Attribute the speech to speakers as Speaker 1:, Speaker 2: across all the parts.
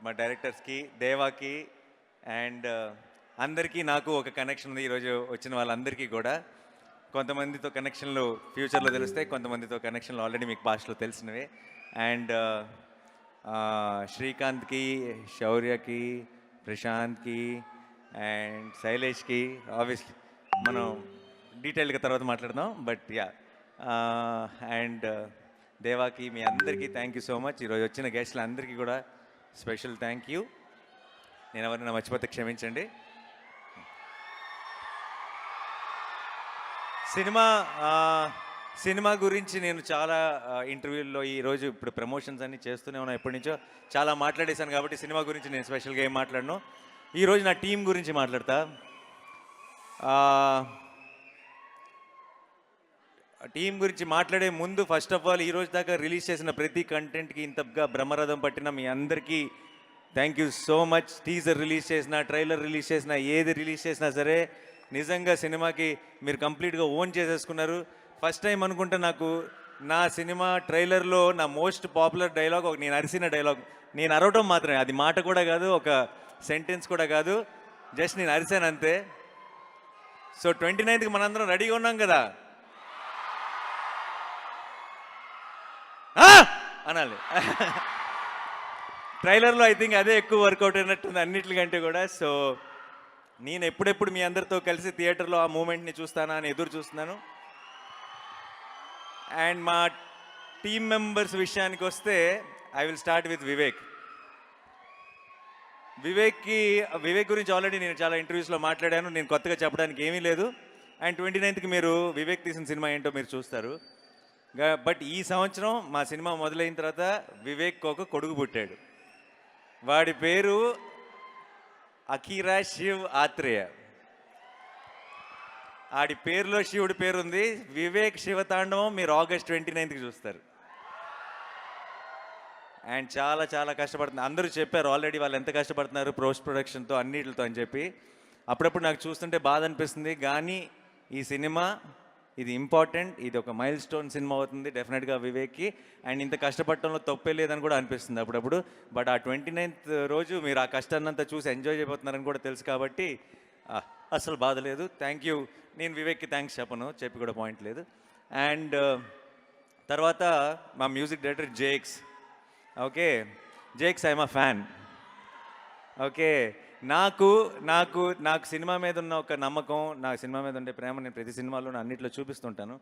Speaker 1: మా డైరెక్టర్స్కి, దేవాకి అండ్ అందరికీ నాకు ఒక కనెక్షన్ ఉంది. ఈరోజు వచ్చిన వాళ్ళందరికీ కూడా కొంతమందితో కనెక్షన్లు ఫ్యూచర్లో తెలుస్తాయి, కొంతమందితో కనెక్షన్లు ఆల్రెడీ మీకు పాస్ట్లో తెలిసినవే. అండ్ శ్రీకాంత్కి, శౌర్యకి, ప్రశాంత్కి అండ్ శైలేష్కి ఆబ్వియస్లీ మనం డీటెయిల్గా తర్వాత మాట్లాడదాం. బట్ యా, అండ్ దేవాకి, మీ అందరికీ థ్యాంక్ యూ సో మచ్. ఈరోజు వచ్చిన గెస్ట్లు అందరికీ కూడా స్పెషల్ థ్యాంక్ యూ. నేను ఎవరైనా మర్చిపోతే క్షమించండి. సినిమా గురించి నేను చాలా ఇంటర్వ్యూల్లో ఈరోజు ఇప్పుడు ప్రమోషన్స్ అన్నీ చేస్తూనే ఉన్నాను, ఎప్పటి నుంచో చాలా మాట్లాడేశాను. కాబట్టి సినిమా గురించి నేను స్పెషల్గా ఏం మాట్లాడను. ఈరోజు నా టీం గురించి మాట్లాడతా. టీం గురించి మాట్లాడే ముందు ఫస్ట్ ఆఫ్ ఆల్ ఈరోజు దాకా రిలీజ్ చేసిన ప్రతి కంటెంట్కి ఇంతగా బ్రహ్మరథం పట్టిన మీ అందరికీ thank you so much. Teaser release చేసిన, ట్రైలర్ రిలీజ్ చేసిన, ఏది రిలీజ్ చేసినా సరే నిజంగా సినిమాకి మీరు కంప్లీట్గా ఓన్ చేసేసుకున్నారు. ఫస్ట్ టైం అనుకుంటా నాకు నా సినిమా ట్రైలర్లో నా మోస్ట్ పాపులర్ డైలాగ్ ఒక నేను అరిసిన డైలాగ్. నేను అరవటం మాత్రమే, అది మాట కూడా కాదు, ఒక సెంటెన్స్ కూడా కాదు, జస్ట్ నేను అరిసాను అంతే. సో 29కి మనందరం రెడీగా ఉన్నాం కదా అనాలి. ట్రైలర్లో ఐ థింక్ అదే ఎక్కువ వర్కౌట్ అయినట్టుంది అన్నిటికంటే కూడా. సో నేను ఎప్పుడెప్పుడు మీ అందరితో కలిసి థియేటర్లో ఆ మూమెంట్ని చూస్తానా అని ఎదురు చూస్తున్నాను. అండ్ మా టీమ్ మెంబర్స్ విషయానికి వస్తే I will start with Vivek. Vivek గురించి ఆల్రెడీ నేను చాలా ఇంటర్వ్యూస్లో మాట్లాడాను, నేను కొత్తగా చెప్పడానికి ఏమీ లేదు. అండ్ 29కి మీరు వివేక్ తీసిన సినిమా ఏంటో మీరు చూస్తారు. బట్ ఈ సంవత్సరం మా సినిమా మొదలైన తర్వాత వివేక్ ఒక కొడుకు పుట్టాడు. వాడి పేరు అఖీరా శివ్ ఆత్రేయ. ఆడి పేరులో శివుడి పేరుంది. వివేక్ శివతాండవం మీరు August 29కి చూస్తారు. అండ్ చాలా చాలా కష్టపడుతున్నారు. అందరూ చెప్పారు ఆల్రెడీ వాళ్ళు ఎంత కష్టపడుతున్నారు పోస్ట్ ప్రొడక్షన్తో అన్నిటితో అని చెప్పి. అప్పుడప్పుడు నాకు చూస్తుంటే బాధ అనిపిస్తుంది. కానీ ఈ సినిమా ఇది ఇంపార్టెంట్, ఇది ఒక మైల్ స్టోన్ సినిమా అవుతుంది డెఫినెట్గా వివేక్కి. అండ్ ఇంత కష్టపడటంలో తప్పే లేదని కూడా అనిపిస్తుంది అప్పుడప్పుడు. బట్ ఆ 29th రోజు మీరు ఆ కష్టాన్నంతా చూసి ఎంజాయ్ చేయబోతున్నారని కూడా తెలుసు కాబట్టి అసలు బాధ లేదు. Thank you. నేను వివేక్కి థ్యాంక్స్ చెప్పను, చెప్పి కూడా పాయింట్ లేదు. అండ్ తర్వాత మా music director Jakes. Okay Jakes, I'm a fan. Okay, నాకు నాకు నాకు సినిమా మీద ఉన్న ఒక నమ్మకం, నా సినిమా మీద ఉండే ప్రేమ నేను ప్రతి సినిమాలో అన్నింటిలో చూపిస్తుంటాను.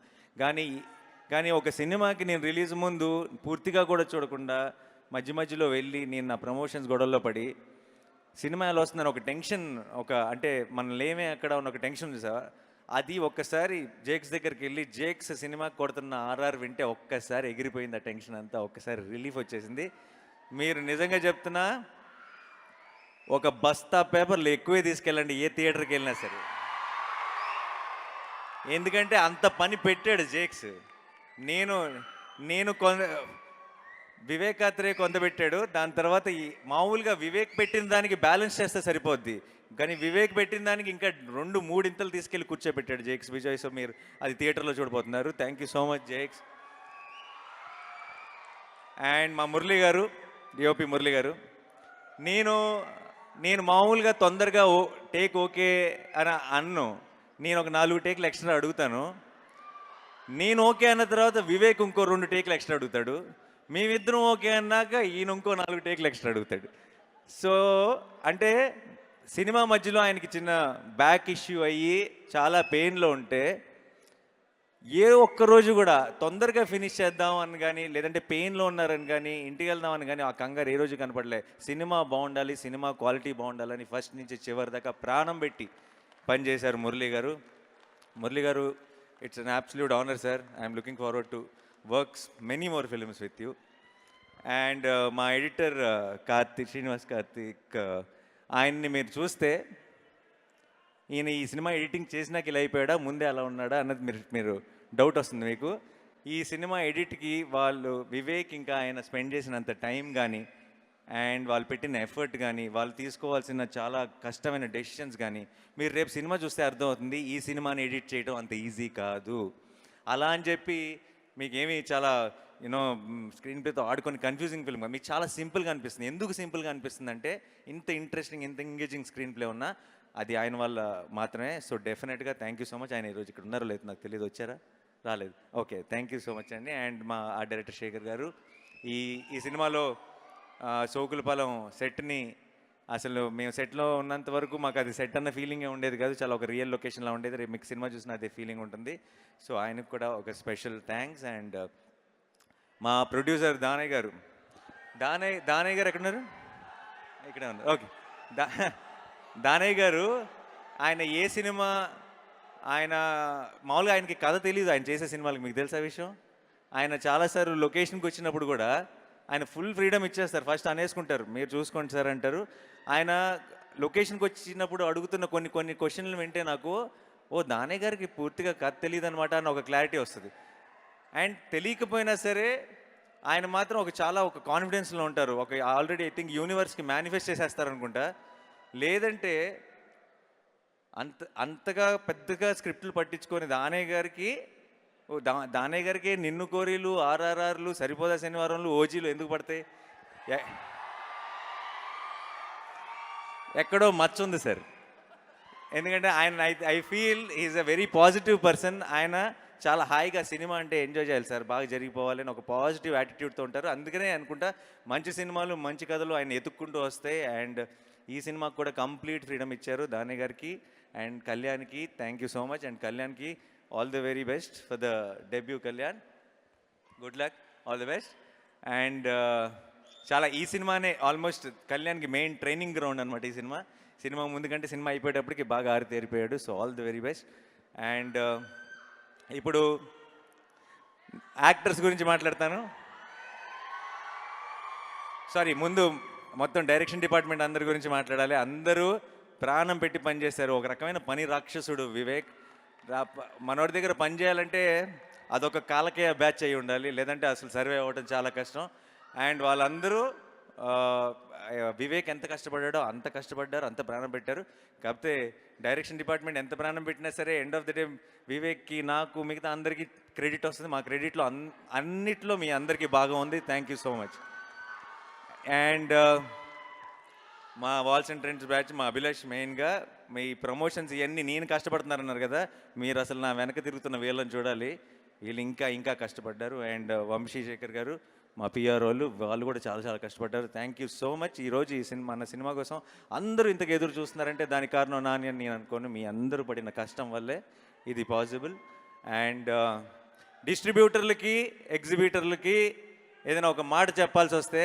Speaker 1: కానీ ఒక సినిమాకి నేను రిలీజ్ ముందు పూర్తిగా కూడా చూడకుండా మధ్యలో వెళ్ళి నేను నా ప్రమోషన్స్ గొడవల్లో పడి సినిమా ఎలా వస్తుందని ఒక టెన్షన్, అంటే మనం లేమే అక్కడ ఉన్న ఒక టెన్షన్ ఉంది సార్. అది ఒక్కసారి జేక్స్ దగ్గరికి వెళ్ళి జేక్స్ సినిమా కొడుతున్న ఆర్ఆర్ వింటే ఒక్కసారి ఎగిరిపోయింది ఆ టెన్షన్ అంతా, ఒక్కసారి రిలీఫ్ వచ్చేసింది. మీరు నిజంగా చెప్తున్నా, ఒక బస్తా పేపర్లు ఎక్కువే తీసుకెళ్ళండి ఏ థియేటర్కి వెళ్ళినా సరే. ఎందుకంటే అంత పని పెట్టాడు జేక్స్. నేను వివేకాత్రే కొంత పెట్టాడు. దాని తర్వాత మామూలుగా వివేక్ పెట్టిన దానికి బ్యాలెన్స్ చేస్తే సరిపోద్ది, కానీ వివేక్ పెట్టిన దానికి ఇంకా 2-3 ఇంతలు తీసుకెళ్ళి కూర్చోబెట్టాడు జేక్స్ విజయ్. సో మీరు అది థియేటర్లో చూడబోతున్నారు. Thank you so much Jakes. And మా మురళి గారు, డిఓపి మురళి గారు, నేను మామూలుగా తొందరగా టేక్ ఓకే అని అన్ను. నేను ఒక 4 టేక్లు ఎక్స్ట్రా అడుగుతాను. నేను ఓకే అన్న తర్వాత వివేక్ ఇంకో 2 టేక్లు ఎక్స్ట్రా అడుగుతాడు. మేమిద్దరం ఓకే అన్నాక ఈయన ఇంకో 4 టేక్లు ఎక్స్ట్రా అడుగుతాడు. సో అంటే సినిమా మధ్యలో ఆయనకి చిన్న బ్యాక్ ఇష్యూ అయ్యి చాలా పెయిన్లో ఉంటే ఏ ఒక్కరోజు కూడా తొందరగా ఫినిష్ చేద్దాం అని కానీ, లేదంటే పెయిన్లో ఉన్నారని కానీ, ఇంటికి వెళ్దామని కానీ ఆ కంగారు ఏ రోజు కనపడలే. సినిమా బాగుండాలి, సినిమా క్వాలిటీ బాగుండాలని ఫస్ట్ నుంచి చివరి దాకా ప్రాణం పెట్టి పనిచేశారు మురళి గారు. మురళి గారు, it's an absolute honour sir. I'm looking forward to works many more films with you. And మా ఎడిటర్ శ్రీనివాస్ కార్తిక్, ఆయన్ని మీరు చూస్తే ఈయన ఈ సినిమా ఎడిటింగ్ చేసినాక ఇలా అయిపోయాడా, ముందే అలా ఉన్నాడా అన్నది మీరు డౌట్ వస్తుంది మీకు. ఈ సినిమా ఎడిట్కి వాళ్ళు వివేక్ ఇంకా ఆయన స్పెండ్ చేసినంత టైం కానీ, అండ్ వాళ్ళు పెట్టిన ఎఫర్ట్ కానీ, వాళ్ళు తీసుకోవాల్సిన చాలా కష్టమైన డెసిషన్స్ కానీ మీరు రేపు సినిమా చూస్తే అర్థమవుతుంది. ఈ సినిమాని ఎడిట్ చేయడం అంత ఈజీ కాదు. అలా అని చెప్పి మీకేమీ చాలా యూనో స్క్రీన్ ప్లేతో ఆడుకొని కన్ఫ్యూజింగ్ ఫిల్మ్ మీకు చాలా సింపుల్గా అనిపిస్తుంది. ఎందుకు సింపుల్గా అనిపిస్తుంది అంటే ఇంత ఇంట్రెస్టింగ్, ఇంత ఎంగేజింగ్ స్క్రీన్ ప్లే ఉన్నా అది ఆయన వల్ల మాత్రమే. సో డెఫినెట్గా థ్యాంక్ యూ సో మచ్. ఆయన ఈరోజు ఇక్కడ ఉన్నారో లేదు నాకు తెలియదు, వచ్చారా? రాలేదు. Okay, thank you so much అండి. అండ్ మా ఆర్ట్ డైరెక్టర్ శేఖర్ గారు ఈ ఈ సినిమాలో సోకులపాలెం సెట్ని అసలు మేము సెట్లో ఉన్నంత వరకు మాకు అది సెట్ అన్న ఫీలింగే ఉండేది కాదు, చాలా ఒక రియల్ లొకేషన్లో ఉండేది. రేపు మీకు సినిమా చూసిన అదే ఫీలింగ్ ఉంటుంది. సో ఆయనకు కూడా ఒక స్పెషల్ థ్యాంక్స్. అండ్ మా ప్రొడ్యూసర్ దానయ్య గారు, దానయ్య గారు ఎక్కడున్నారు? ఇక్కడే ఉన్నారు. ఓకే, దానయ్య గారు ఆయన ఏ సినిమా ఆయన మామూలుగా ఆయనకి కథ తెలియదు ఆయన చేసే సినిమాలకు, మీకు తెలుసా విషయం? ఆయన చాలాసార్లు లొకేషన్కి వచ్చినప్పుడు కూడా ఆయన ఫుల్ ఫ్రీడమ్ ఇచ్చేస్తారు. ఫస్ట్ అనేసుకుంటారు, మీరు చూసుకోండి సార్ అంటారు. ఆయన లొకేషన్కి వచ్చినప్పుడు అడుగుతున్న కొన్ని క్వశ్చన్లు వింటే నాకు దానయ్య గారికి పూర్తిగా కథ తెలియదు అనమాట అని ఒక క్లారిటీ వస్తుంది. అండ్ తెలియకపోయినా సరే ఆయన మాత్రం ఒక కాన్ఫిడెన్స్లో ఉంటారు. ఆల్రెడీ ఐ థింక్ యూనివర్స్కి మేనిఫెస్ట్ చేసేస్తారనుకుంటా. లేదంటే అంతగా పెద్దగా స్క్రిప్ట్లు పట్టించుకొని దానయ్య గారికి నిన్ను కోరీలు, ఆర్ఆర్ఆర్లు, సరిపోదా శనివారంలు, ఓజీలు ఎందుకు పడతాయి? ఎక్కడో మచ్చ ఉంది సార్. ఎందుకంటే ఆయన I feel is a very positive person. ఆయన చాలా హాయిగా సినిమా అంటే ఎంజాయ్ చేయాలి సార్, బాగా జరిగిపోవాలి అని ఒక పాజిటివ్ యాటిట్యూడ్తో ఉంటారు. అందుకనే అనుకుంటా మంచి సినిమాలు, మంచి కథలు ఆయన ఎత్తుక్కుంటూ వస్తాయి. అండ్ ఈ సినిమాకి కూడా కంప్లీట్ ఫ్రీడమ్ ఇచ్చారు దానయ్య గారికి. అండ్ కళ్యాణ్కి thank you so much. And కళ్యాణ్కి all the very best for the debut. Kalyan, good luck, all the best. And చాలా ఈ సినిమానే ఆల్మోస్ట్ కళ్యాణ్కి మెయిన్ ట్రైనింగ్ గ్రౌండ్ అనమాట ఈ సినిమా ముందు కంటే సినిమా అయిపోయేటప్పటికి బాగా ఆరితేరిపోయాడు. So all the very best. And ఇప్పుడు యాక్టర్స్ గురించి మాట్లాడతాను. సారీ, ముందు మొత్తం డైరెక్షన్ డిపార్ట్మెంట్ అందరి గురించి మాట్లాడాలి. అందరూ ప్రాణం పెట్టి పనిచేశారు. ఒక రకమైన పని రాక్షసుడు వివేక్. మనోడి దగ్గర పని చేయాలంటే అదొక కాలకేయ బ్యాచ్ అయి ఉండాలి, లేదంటే అసలు సర్వే అవ్వడం చాలా కష్టం. అండ్ వాళ్ళందరూ వివేక్ ఎంత కష్టపడ్డాడో అంత కష్టపడ్డారు, అంత ప్రాణం పెట్టారు. కాకపోతే డైరెక్షన్ డిపార్ట్మెంట్ ఎంత ప్రాణం పెట్టినా సరే ఎండ్ ఆఫ్ ది డే వివేక్కి, నాకు, మిగతా అందరికీ క్రెడిట్ వస్తుంది. మా క్రెడిట్లో అన్నిట్లో మీ అందరికీ బాగా ఉంది. Thank you so much. And మా వాల్స్ అండ్ ట్రెండ్స్ బ్యాచ్, మా అభిలాష్ మెయిన్గా మీ ప్రమోషన్స్ ఇవన్నీ నేను కష్టపడుతున్నారన్నారు కదా, మీరు అసలు నా వెనక తిరుగుతున్న వీళ్ళని చూడాలి, వీళ్ళు ఇంకా కష్టపడ్డారు. అండ్ వంశీశేఖర్ గారు మా పిఆర్ వాళ్ళు కూడా చాలా కష్టపడ్డారు. Thank you so much. ఈరోజు మన సినిమా కోసం అందరూ ఇంతకు ఎదురు చూస్తున్నారంటే దానికి కారణం నాని అని నేను అనుకోను, మీ అందరూ పడిన కష్టం వల్లే ఇది పాసిబుల్. అండ్ డిస్ట్రిబ్యూటర్లకి, ఎగ్జిబిటర్లకి ఏదైనా ఒక మాట చెప్పాల్సి వస్తే,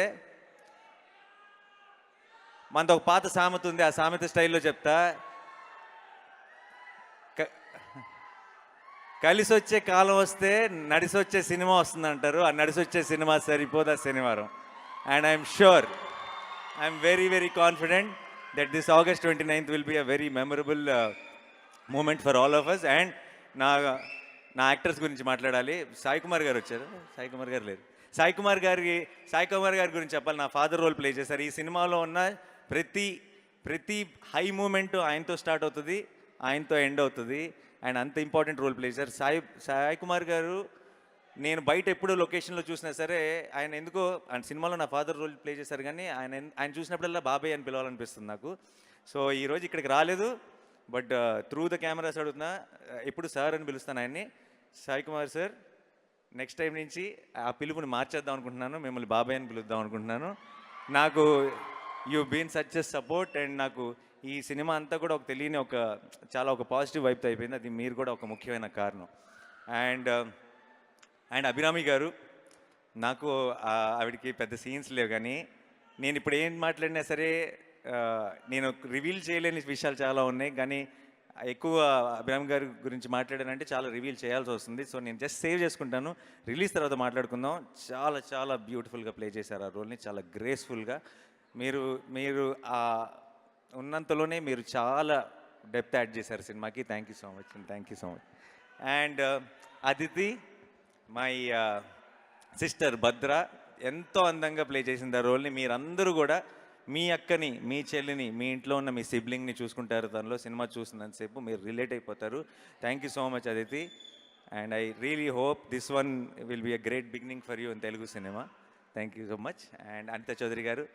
Speaker 1: మనతో ఒక పాత సామెత ఉంది, ఆ సామెత స్టైల్లో చెప్తా. కలిసి వచ్చే కాలం వస్తే నడిసి వచ్చే సినిమా వస్తుంది అంటారు. ఆ నడిసి వచ్చే cinema Saripodhaa Sanivaaram. And I'm sure, I'm very confident that this August 29th will be a very memorable moment for all of us. And నా యాక్టర్స్ గురించి మాట్లాడాలి. సాయి కుమార్ గారు వచ్చారు, సాయి కుమార్ గారు లేరు. సాయి కుమార్ గారి గురించి చెప్పాలి. నా ఫాదర్ రోల్ ప్లే చేశారు. ఈ సినిమాలో ఉన్న ప్రతి హై మూమెంట్ ఆయనతో స్టార్ట్ అవుతుంది, ఆయనతో ఎండ్ అవుతుంది. అండ్ అంత ఇంపార్టెంట్ రోల్ ప్లే చేశారు సాయి కుమార్ గారు. నేను బయట ఎప్పుడూ లొకేషన్లో చూసినా సరే ఆయన ఎందుకో ఆయన సినిమాలో నా ఫాదర్ రోల్ ప్లే చేశారు, కానీ ఆయన చూసినప్పుడల్లా బాబాయ్ అని పిలవాలనిపిస్తుంది నాకు. సో ఈరోజు ఇక్కడికి రాలేదు, బట్ త్రూ ద కెమెరాస్ అడుగుతున్నా, ఎప్పుడు సార్ అని పిలుస్తాను ఆయన్ని. Sai Kumar sir, next time నుంచి ఆ పిలుపుని మార్చేద్దాం అనుకుంటున్నాను, మిమ్మల్ని బాబాయ్ అని పిలుద్దాం అనుకుంటున్నాను. నాకు you been such a support. And నాకు ఈ సినిమా అంతా కూడా తెలియని చాలా పాజిటివ్ వైపుతో అయిపోయింది. అది మీరు కూడా ఒక ముఖ్యమైన కారణం. అండ్ అభిరామి గారు, నాకు ఆవిడకి పెద్ద సీన్స్ లేవు, కానీ నేను ఇప్పుడు ఏం మాట్లాడినా సరే నేను రివీల్ చేయలేని విషయాలు చాలా ఉన్నాయి, కానీ ఎక్కువ అభిరామి గారి గురించి మాట్లాడానంటే చాలా రివీల్ చేయాల్సి వస్తుంది. సో నేను జస్ట్ సేవ్ చేసుకుంటాను, రిలీజ్ తర్వాత మాట్లాడుకుందాం. చాలా బ్యూటిఫుల్గా ప్లే చేశారు ఆ రోల్ని, చాలా గ్రేస్ఫుల్గా. మీరు ఉన్నంతలోనే మీరు చాలా డెప్త్ యాడ్ చేశారు సినిమాకి. Thank you so much. And Aditi, my sister Bhadra, ఎంతో అందంగా ప్లే చేసింది ఆ రోల్ని. మీరందరూ కూడా మీ అక్కని, మీ చెల్లిని, మీ ఇంట్లో ఉన్న మీ సిబ్లింగ్ని చూసుకుంటారు తనలో. సినిమా చూసినంతసేపు మీరు రిలేట్ అయిపోతారు. Thank you so much Aditi. And I really hope this one will be a great beginning for you in Telugu cinema. Thank you so much. And Anitha Chowdary గారు